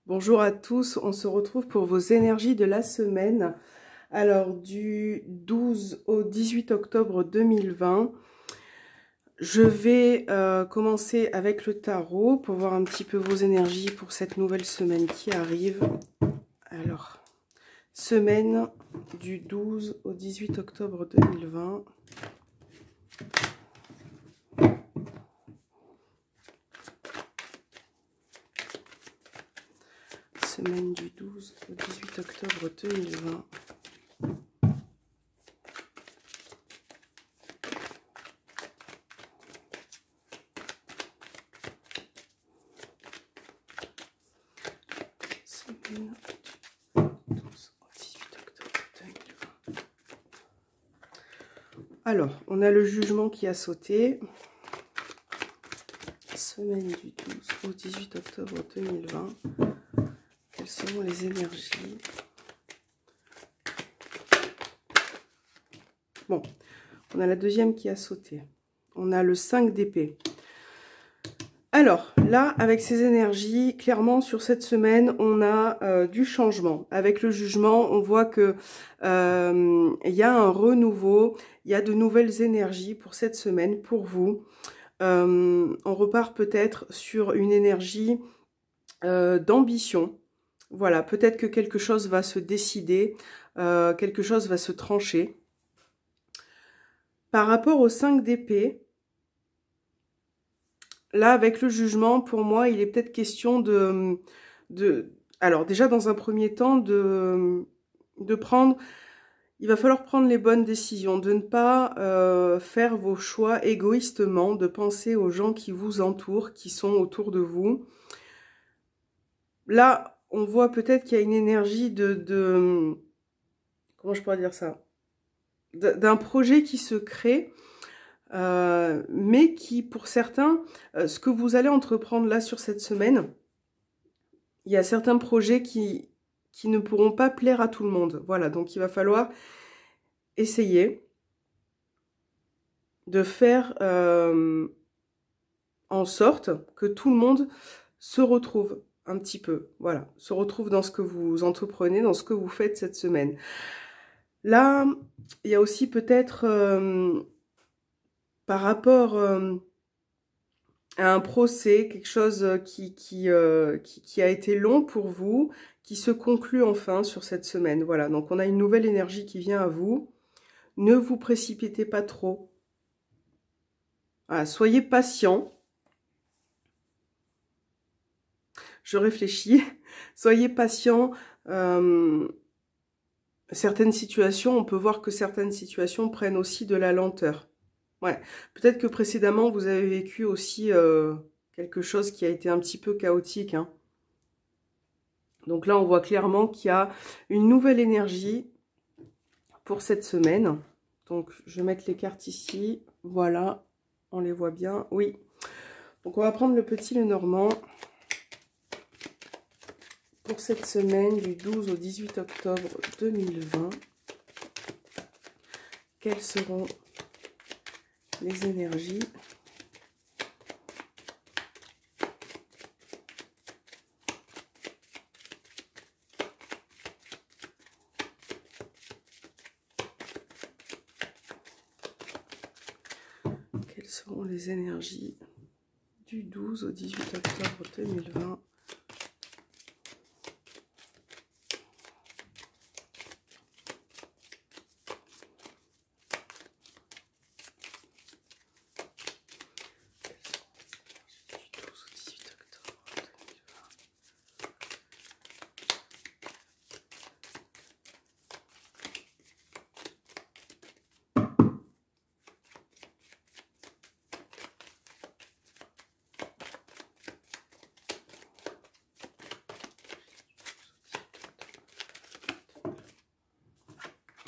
Bonjour à tous, on se retrouve pour vos énergies de la semaine. Alors du 12 au 18 octobre 2020, je vais commencer avec le tarot pour voir un petit peu vos énergies pour cette nouvelle semaine qui arrive. Alors, semaine du 12 au 18 octobre 2020. Semaine du 12 au 18 octobre 2020. Semaine du 12 au 18 octobre 2020. Alors, on a le jugement qui a sauté. Semaine du 12 au 18 octobre 2020. Quelles seront les énergies? Bon, on a la deuxième qui a sauté. On a le 5 d'épée. Alors, là, avec ces énergies, clairement, sur cette semaine, on a du changement. Avec le jugement, on voit que il y a un renouveau, il y a de nouvelles énergies pour cette semaine, pour vous. On repart peut-être sur une énergie d'ambition. Voilà, peut-être que quelque chose va se décider, quelque chose va se trancher. Par rapport au 5 d'épée, là, avec le jugement, pour moi, il est peut-être question alors déjà, dans un premier temps, de prendre... Il va falloir prendre les bonnes décisions, de ne pas faire vos choix égoïstement, de penser aux gens qui vous entourent, qui sont autour de vous. Là, on voit peut-être qu'il y a une énergie comment je pourrais dire ça? D'un projet qui se crée, mais qui, pour certains, ce que vous allez entreprendre là sur cette semaine, il y a certains projets qui ne pourront pas plaire à tout le monde. Voilà, donc il va falloir essayer de faire en sorte que tout le monde se retrouve un petit peu. Voilà, se retrouve dans ce que vous entreprenez, dans ce que vous faites cette semaine. Là, il y a aussi peut-être par rapport à un procès, quelque chose qui a été long pour vous, qui se conclut enfin sur cette semaine. Voilà, donc on a une nouvelle énergie qui vient à vous. Ne vous précipitez pas trop. Voilà, soyez patient. Je réfléchis. Soyez patient. Certaines situations, on peut voir que certaines situations prennent aussi de la lenteur. Ouais, peut-être que précédemment, vous avez vécu aussi quelque chose qui a été un petit peu chaotique, hein. Donc là, on voit clairement qu'il y a une nouvelle énergie pour cette semaine. Donc, je vais mettre les cartes ici. Voilà, on les voit bien. Oui. Donc, on va prendre le petit Lenormand pour cette semaine du 12 au 18 octobre 2020. Quelles seront les énergies ? Quelles seront les énergies du 12 au 18 octobre 2020 ?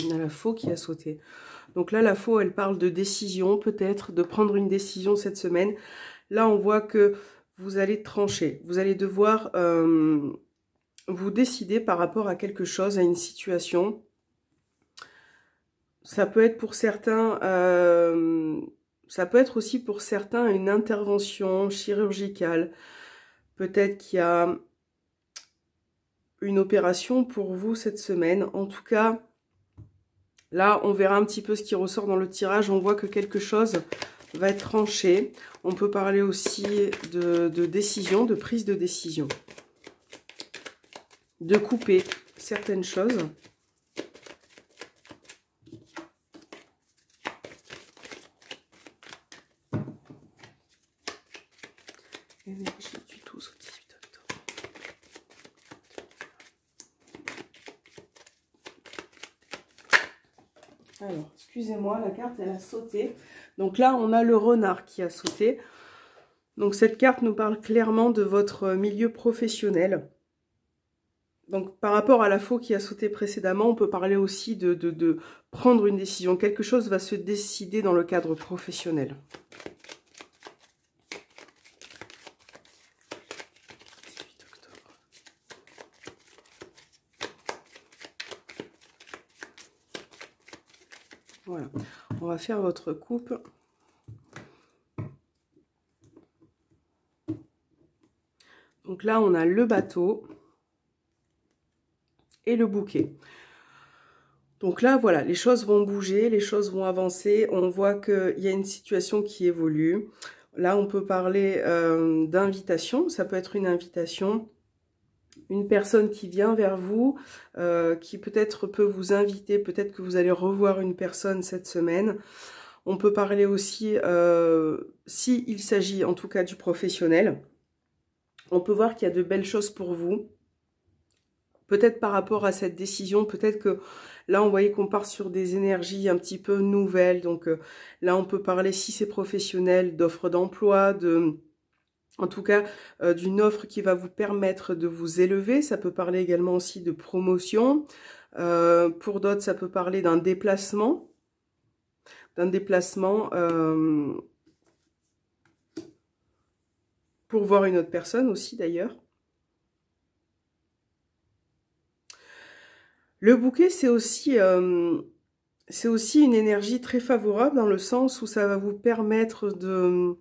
On a la faux qui a sauté. Donc là, la faux, elle parle de décision, peut-être, de prendre une décision cette semaine. Là, on voit que vous allez trancher. Vous allez devoir vous décider par rapport à quelque chose, à une situation. Ça peut être pour certains, ça peut être aussi pour certains une intervention chirurgicale. Peut-être qu'il y a une opération pour vous cette semaine. En tout cas, là, on verra un petit peu ce qui ressort dans le tirage. On voit que quelque chose va être tranché. On peut parler aussi de décision, de prise de décision. De couper certaines choses. Énergie du 12 au 18 octobre. Alors, excusez-moi, la carte, elle a sauté. Donc là, on a le renard qui a sauté. Donc cette carte nous parle clairement de votre milieu professionnel. Donc par rapport à la faux qui a sauté précédemment, on peut parler aussi de prendre une décision. Quelque chose va se décider dans le cadre professionnel. Voilà, on va faire votre coupe. Donc là, on a le bateau et le bouquet. Donc là, voilà, les choses vont bouger, les choses vont avancer. On voit qu'il y a une situation qui évolue. Là, on peut parler d'invitation. Ça peut être une invitation. Une personne qui vient vers vous, qui peut-être peut vous inviter. Peut-être que vous allez revoir une personne cette semaine. On peut parler aussi, s'il s'agit en tout cas du professionnel. On peut voir qu'il y a de belles choses pour vous. Peut-être par rapport à cette décision, peut-être que là, on voyait qu'on part sur des énergies un petit peu nouvelles. Donc là, on peut parler, si c'est professionnel, d'offres d'emploi, en tout cas, d'une offre qui va vous permettre de vous élever. Ça peut parler également aussi de promotion. Pour d'autres, ça peut parler d'un déplacement. Pour voir une autre personne aussi, d'ailleurs. Le bouquet, c'est aussi une énergie très favorable dans le sens où ça va vous permettre de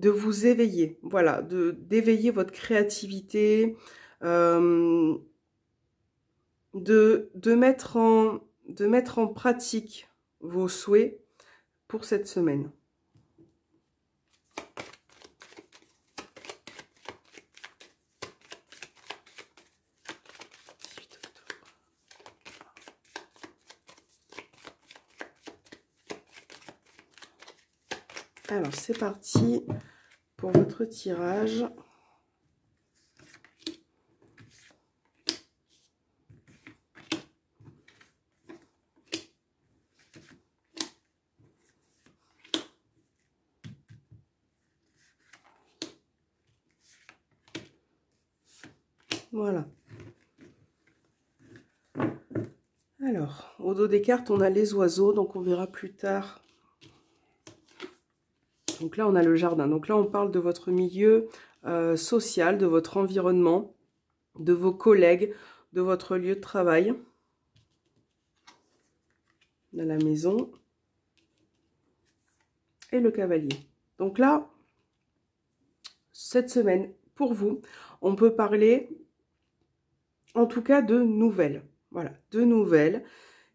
vous éveiller. Voilà, d'éveiller votre créativité, de mettre en pratique vos souhaits pour cette semaine. Alors, c'est parti pour votre tirage. Voilà. Alors, au dos des cartes, on a les oiseaux, donc on verra plus tard. Donc là, on a le jardin. Donc là, on parle de votre milieu social, de votre environnement, de vos collègues, de votre lieu de travail. On a la maison. Et le cavalier. Donc là, cette semaine, pour vous, on peut parler, en tout cas, de nouvelles. Voilà, de nouvelles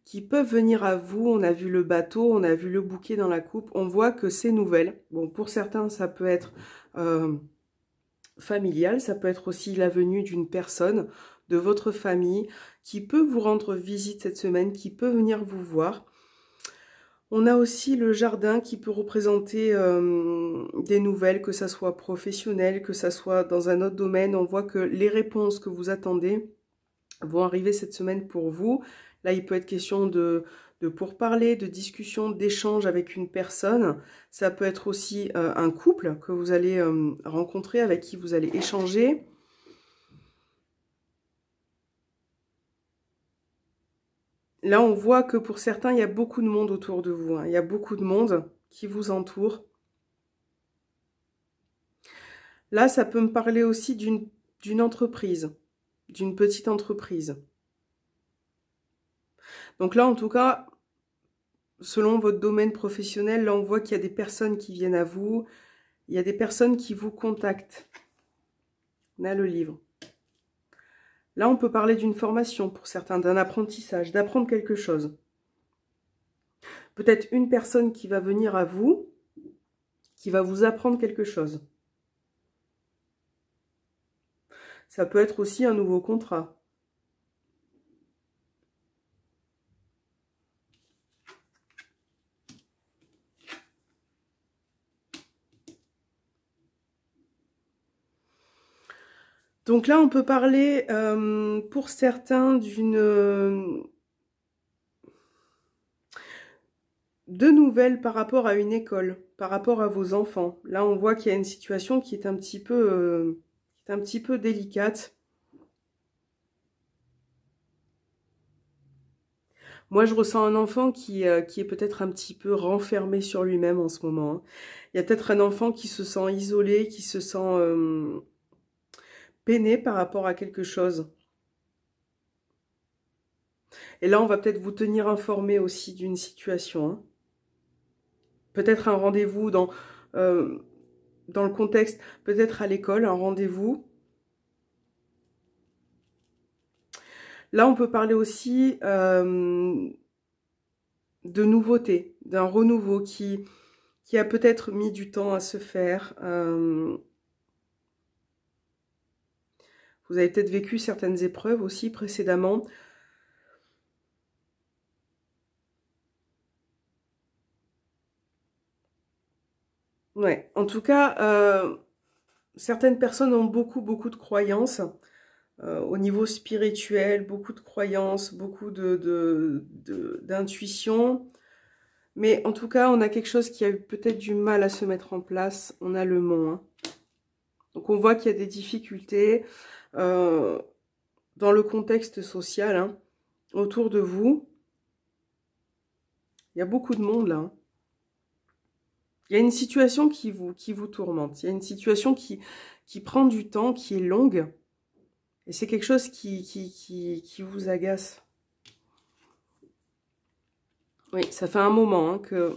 qui peuvent venir à vous. On a vu le bateau, on a vu le bouquet dans la coupe. On voit que ces nouvelles, bon, pour certains, ça peut être familial, ça peut être aussi la venue d'une personne de votre famille qui peut vous rendre visite cette semaine, qui peut venir vous voir. On a aussi le jardin qui peut représenter des nouvelles, que ça soit professionnel, que ça soit dans un autre domaine. On voit que les réponses que vous attendez vont arriver cette semaine pour vous. Là, il peut être question de pourparlers, de discussion, d'échange avec une personne. Ça peut être aussi un couple que vous allez rencontrer, avec qui vous allez échanger. Là, on voit que pour certains, il y a beaucoup de monde autour de vous. Hein. Il y a beaucoup de monde qui vous entoure. Là, ça peut me parler aussi d'une entreprise, d'une petite entreprise. Donc là, en tout cas, selon votre domaine professionnel, là, on voit qu'il y a des personnes qui viennent à vous. Il y a des personnes qui vous contactent. On a le livre. Là, on peut parler d'une formation pour certains, d'un apprentissage, d'apprendre quelque chose. Peut-être une personne qui va venir à vous, qui va vous apprendre quelque chose. Ça peut être aussi un nouveau contrat. Donc là, on peut parler pour certains de nouvelles par rapport à une école, par rapport à vos enfants. Là, on voit qu'il y a une situation qui est un petit peu délicate. Moi, je ressens un enfant qui est peut-être un petit peu renfermé sur lui-même en ce moment, hein. Il y a peut-être un enfant qui se sent isolé, qui se sent peiné par rapport à quelque chose. Et là, on va peut-être vous tenir informé aussi d'une situation, hein. Peut-être un rendez-vous dans le contexte, peut-être à l'école, un rendez-vous. Là, on peut parler aussi de nouveautés, d'un renouveau qui a peut-être mis du temps à se faire. Vous avez peut-être vécu certaines épreuves aussi précédemment. Ouais, en tout cas, certaines personnes ont beaucoup de croyances au niveau spirituel, beaucoup de croyances, beaucoup d'intuition. Mais en tout cas, on a quelque chose qui a eu peut-être du mal à se mettre en place. On a le mont, hein. Donc on voit qu'il y a des difficultés dans le contexte social, hein, autour de vous. Il y a beaucoup de monde là, hein. Il y a une situation qui vous tourmente. Il y a une situation qui prend du temps, qui est longue. Et c'est quelque chose qui vous agace. Oui, ça fait un moment hein, que...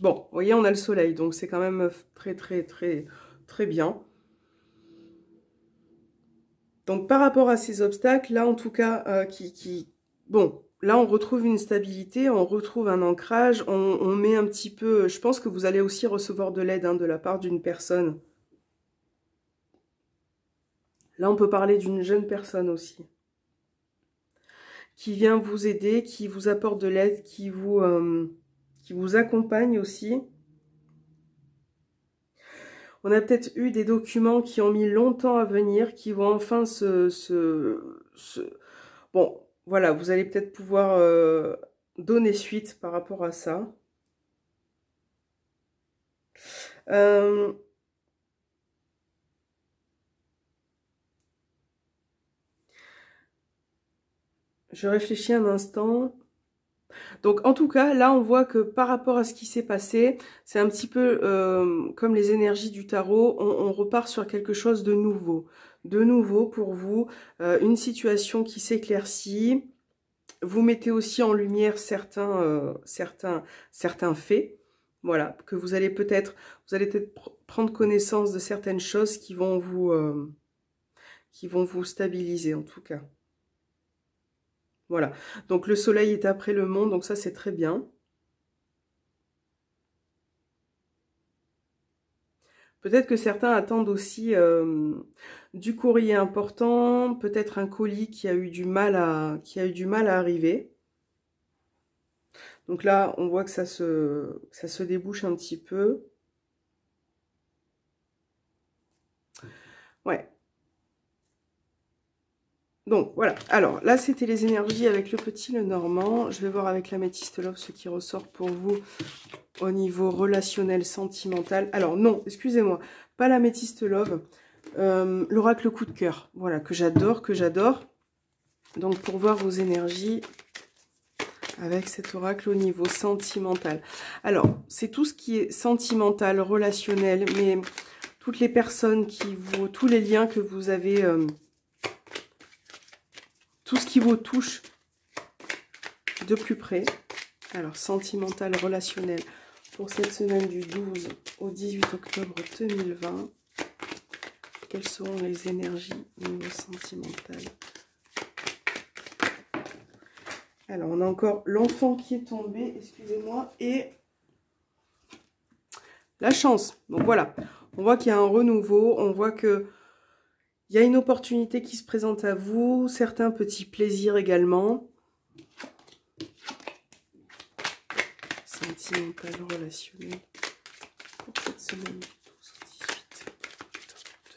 Bon, vous voyez, on a le soleil, donc c'est quand même très bien. Donc par rapport à ces obstacles, là en tout cas, bon, là on retrouve une stabilité, on retrouve un ancrage, on met un petit peu... Je pense que vous allez aussi recevoir de l'aide hein, de la part d'une personne. Là on peut parler d'une jeune personne aussi. Qui vient vous aider, qui vous apporte de l'aide, qui vous accompagne aussi. On a peut-être eu des documents qui ont mis longtemps à venir, qui vont enfin Bon, voilà, vous allez peut-être pouvoir donner suite par rapport à ça. Je réfléchis un instant. Donc en tout cas, là on voit que par rapport à ce qui s'est passé, c'est un petit peu comme les énergies du tarot, on repart sur quelque chose de nouveau. De nouveau pour vous, une situation qui s'éclaircit. Vous mettez aussi en lumière certains faits, voilà, que vous allez peut-être prendre connaissance de certaines choses qui vont vous stabiliser en tout cas. Voilà, donc le soleil est après le monde, donc ça c'est très bien. Peut-être que certains attendent aussi du courrier important, peut-être un colis qui a eu du mal à arriver. Donc là, on voit que ça se débouche un petit peu. Ouais. Donc voilà, alors là c'était les énergies avec le petit Lenormand. Je vais voir avec l'améthyste love ce qui ressort pour vous au niveau relationnel, sentimental. Alors non, excusez-moi, pas l'améthyste love, l'oracle coup de cœur. Voilà, que j'adore. Donc pour voir vos énergies avec cet oracle au niveau sentimental. Alors, c'est tout ce qui est sentimental, relationnel, mais toutes les personnes tous les liens que vous avez... tout ce qui vous touche de plus près. Alors, sentimental, relationnel, pour cette semaine du 12 au 18 octobre 2020. quelles seront les énergies au niveau sentimental? Alors, on a encore l'enfant qui est tombé, excusez-moi, et la chance. Donc voilà, on voit qu'il y a un renouveau, on voit que il y a une opportunité qui se présente à vous, certains petits plaisirs également. Sentimental, relationnel, pour cette semaine du 12 au 18 octobre 2020.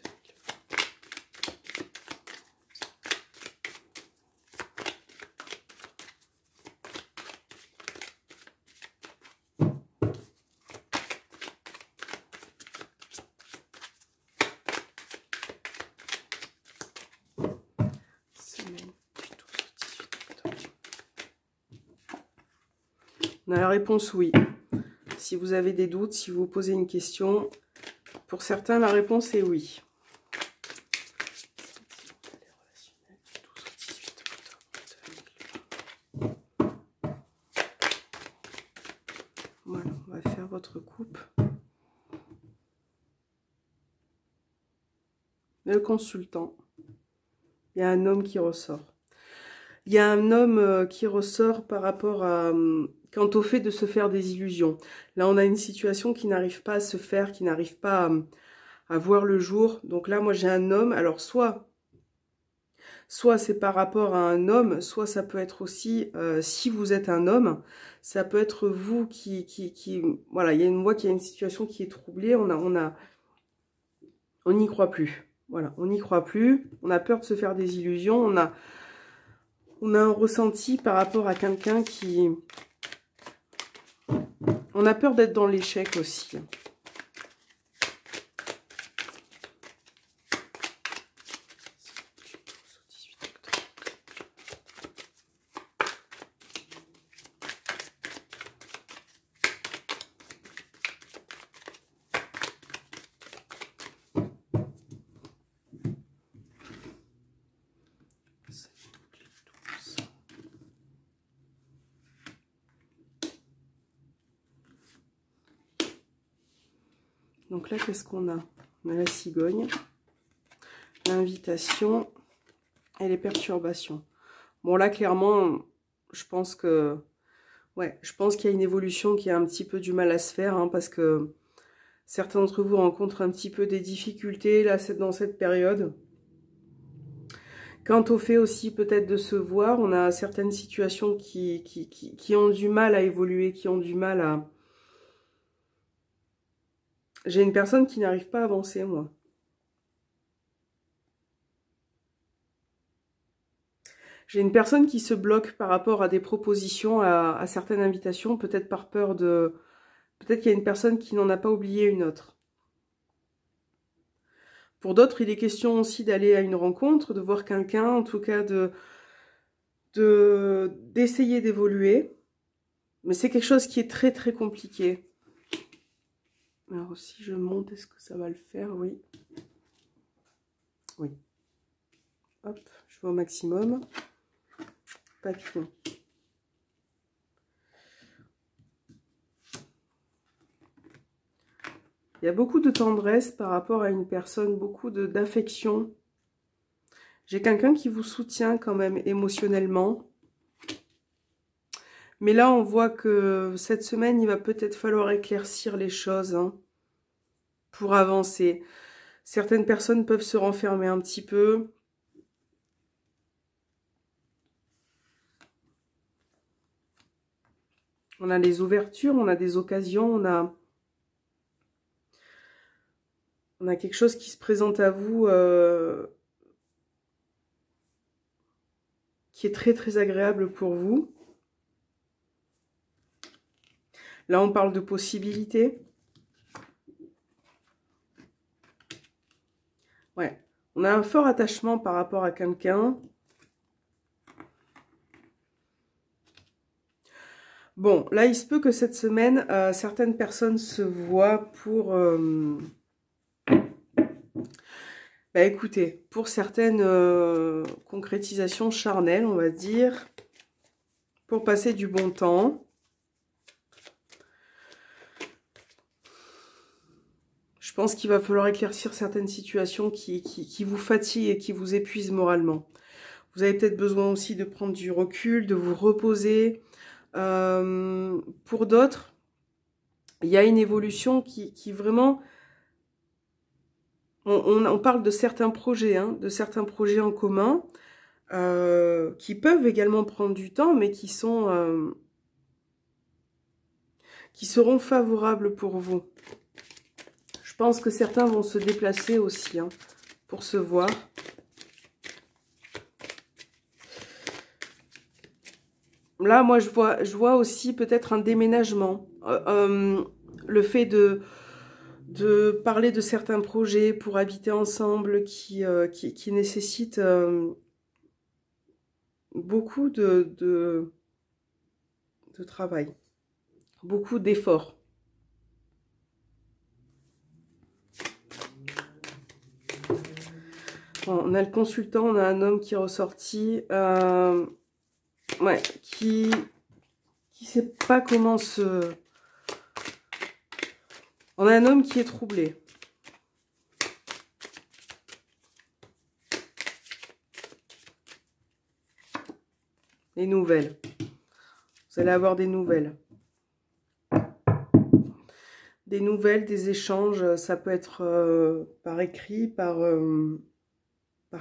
Semaine du 12 au 18 octobre. On a la réponse oui. Si vous avez des doutes, si vous posez une question, pour certains, la réponse est oui. Voilà, on va faire votre coupe. Le consultant. Il y a un homme qui ressort. Il y a un homme qui ressort par rapport à... quant au fait de se faire des illusions. Là, on a une situation qui n'arrive pas à se faire, qui n'arrive pas à voir le jour. Donc là, moi, j'ai un homme. Alors, soit c'est par rapport à un homme, soit ça peut être aussi, si vous êtes un homme, ça peut être vous qui voilà, il y a une voix qui a une situation qui est troublée, on n'y croit plus. Voilà, on n'y croit plus, on a peur de se faire des illusions, on a un ressenti par rapport à quelqu'un qui... On a peur d'être dans l'échec aussi. Donc là, qu'est-ce qu'on a? On a la cigogne, l'invitation et les perturbations. Bon, là, clairement, je pense que... Ouais, je pense qu'il y a une évolution qui a un petit peu du mal à se faire, hein, parce que certains d'entre vous rencontrent un petit peu des difficultés là, dans cette période. Quant au fait aussi peut-être de se voir, on a certaines situations qui ont du mal à évoluer, qui ont du mal à... J'ai une personne qui n'arrive pas à avancer, moi. J'ai une personne qui se bloque par rapport à des propositions, à certaines invitations, peut-être par peur de... Peut-être qu'il y a une personne qui n'en a pas oublié une autre. Pour d'autres, il est question aussi d'aller à une rencontre, de voir quelqu'un, en tout cas d'essayer d'évoluer. Mais c'est quelque chose qui est très très compliqué. Alors si je monte, est-ce que ça va le faire? Oui. Oui. Hop, je vais au maximum. Papillon. Il y a beaucoup de tendresse par rapport à une personne, beaucoup d'affection. J'ai quelqu'un qui vous soutient quand même émotionnellement. Mais là, on voit que cette semaine, il va peut-être falloir éclaircir les choses, hein, pour avancer. Certaines personnes peuvent se renfermer un petit peu. On a des ouvertures, on a des occasions, on a quelque chose qui se présente à vous qui est très très agréable pour vous. Là, on parle de possibilités. Ouais, on a un fort attachement par rapport à quelqu'un. Bon, là, il se peut que cette semaine, certaines personnes se voient pour... Bah écoutez, pour certaines concrétisations charnelles, on va dire, pour passer du bon temps. Je pense qu'il va falloir éclaircir certaines situations qui vous fatiguent et qui vous épuisent moralement. Vous avez peut-être besoin aussi de prendre du recul, de vous reposer. Pour d'autres, il y a une évolution qui vraiment... On parle de certains projets, hein, de certains projets en commun, qui peuvent également prendre du temps, mais qui seront favorables pour vous. Je pense que certains vont se déplacer aussi, hein, pour se voir. Là, moi, je vois aussi peut-être un déménagement. Le fait de parler de certains projets pour habiter ensemble qui nécessitent beaucoup de travail, beaucoup d'efforts. Bon, on a le consultant, on a un homme qui est ressorti, ouais, qui sait pas comment se... On a un homme qui est troublé. Les nouvelles. Vous allez avoir des nouvelles. Des nouvelles, des échanges. Ça peut être par écrit, par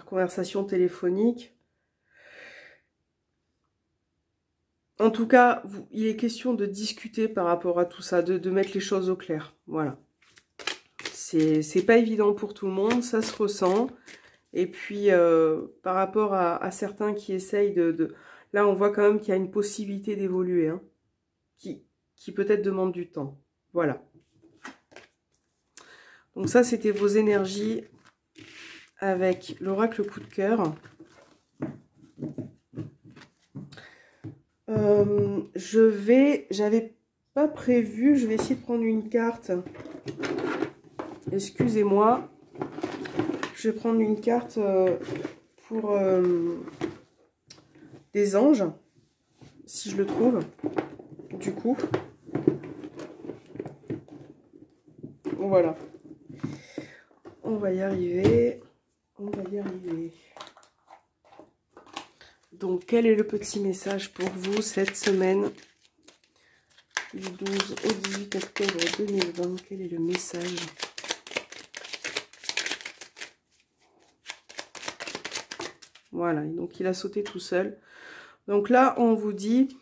conversation téléphonique. En tout cas, il est question de discuter par rapport à tout ça, de mettre les choses au clair. Voilà. C'est pas évident pour tout le monde, ça se ressent. Et puis, par rapport à certains qui essayent Là, on voit quand même qu'il y a une possibilité d'évoluer, hein, qui peut-être demande du temps. Voilà. Donc ça, c'était vos énergies avec l'oracle coup de cœur. J'avais pas prévu, je vais essayer de prendre une carte. Excusez-moi. Je vais prendre une carte pour des anges, si je le trouve, du coup. Voilà. On va y arriver. On va y arriver. Donc, quel est le petit message pour vous cette semaine du 12 au 18 octobre 2020? Quel est le message? Voilà, donc il a sauté tout seul. Donc là, on vous dit,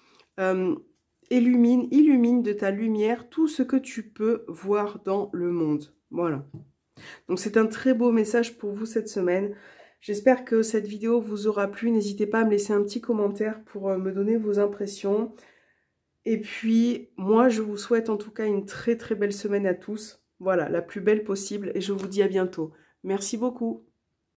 illumine de ta lumière tout ce que tu peux voir dans le monde. Voilà. Donc c'est un très beau message pour vous cette semaine. J'espère que cette vidéo vous aura plu. N'hésitez pas à me laisser un petit commentaire pour me donner vos impressions. Et puis, moi, je vous souhaite en tout cas une très très belle semaine à tous. Voilà, la plus belle possible. Et je vous dis à bientôt. Merci beaucoup.